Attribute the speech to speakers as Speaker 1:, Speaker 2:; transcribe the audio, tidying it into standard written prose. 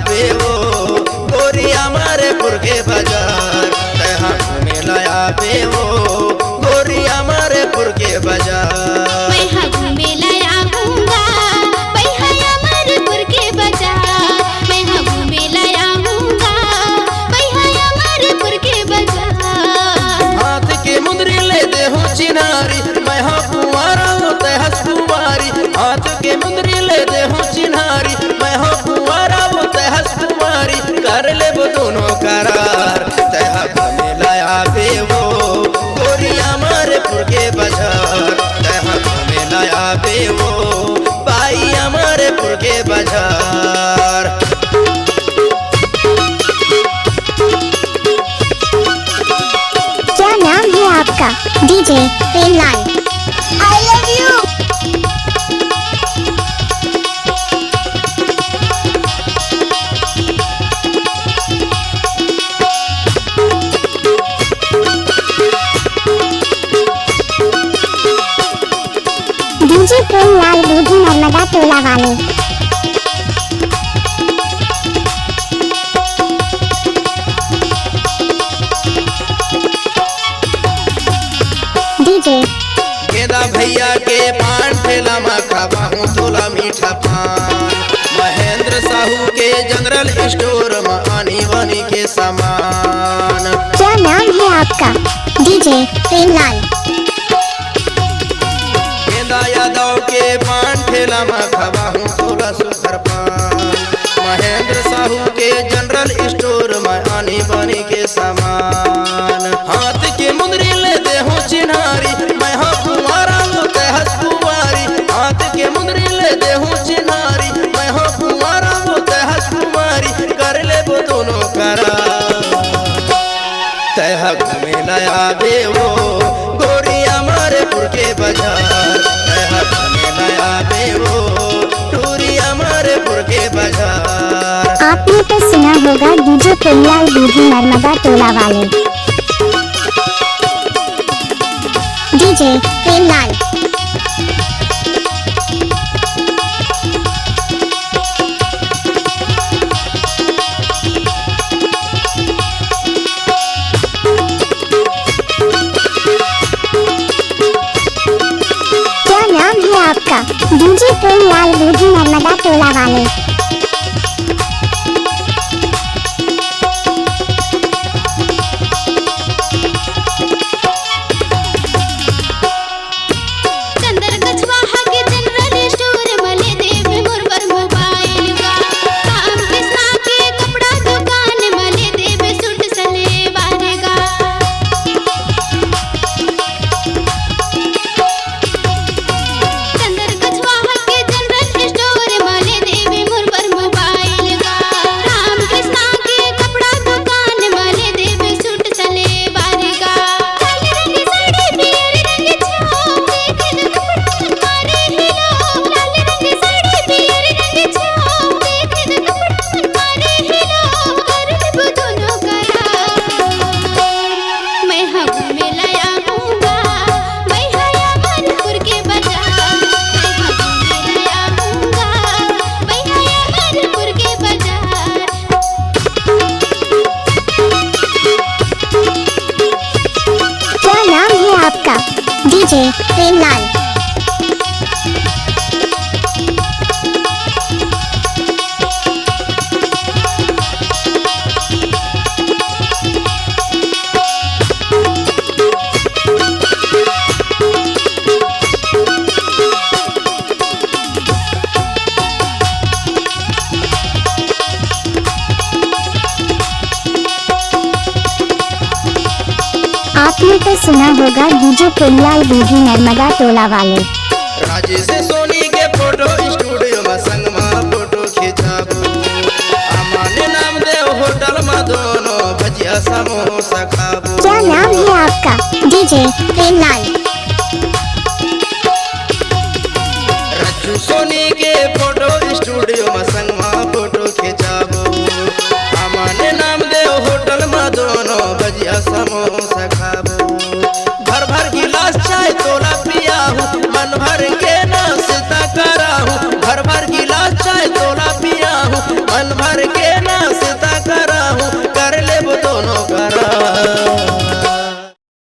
Speaker 1: आवे वो गोरी हमारे पुर के बाजार, तहाँ घूमे लाया आवे वो गोरी हमारे पुर के बाजार। चिनारी मैं हाँ कुंवारा होते हंस कुमारी, हाथ के मुंदरी ले दे हूँ चिनारी मैं हाँ कुंवारा होते हंस कुमारी, कर ले वो दोनों करार तहा घूमे लाया बे वो गोरी हमारे पुर के बाजार, तहा घूमे लाया बे वो भाई हमारे पुर के बाजार।
Speaker 2: क्या नाम है आपका? DJ Premlal. I love you. DJ Premlal Dudhi Narmada टोला वाले।
Speaker 1: गेदा भैया के पान ठेला में खावा हूँ तोला मीठा पान, महेंद्र साहू के जनरल स्टोर में आनी वानी के सामान।
Speaker 2: क्या नाम है आपका? डीजे प्रेमलाल।
Speaker 1: गेदा यादव के पान ठेला में खावा हूँ तोला सुखर पान, महेंद्र साहू के जनरल स्टोर में आनी वानी के सामान। हाथ के मुंदरी ले दे हूँ चिन्हारी मैं हाँ कुंवारा होते हंस कुमारी, हाथ के मुंदरी ले दे हूँ चिन्हारी मैं हाँ कुंवारा होते हंस कुमारी, कर ले वो दोनों करा तहा घूमे लाया बे वो गोरी हमारे पुर के बाजार, तहा घूमे लाया बे वो टूरी हमारे पुर के बाजार।
Speaker 2: आपने तो सुना होगा डीजे प्रेमलाल दूधी नर्मदा टोला वाले। डीजे प्रेमलाल। क्या नाम है आपका? डीजे प्रेमलाल दूधी नर्मदा टोला वाले। डीजे प्रेमलाल। आपने तो सुना होगा डीजे प्रेमलाल दूधी नर्मदा टोला वाले।
Speaker 1: राजेश सोनी के फोटो स्टूडियो में संग में फोटो खिंचाबू, अमाने नाम दे होटल में दोनों भजिया समोसा खाबू।
Speaker 2: क्या नाम है आपका? डीजे प्रेमलाल।
Speaker 1: रज्जू सोनी के फोटो स्टूडियो में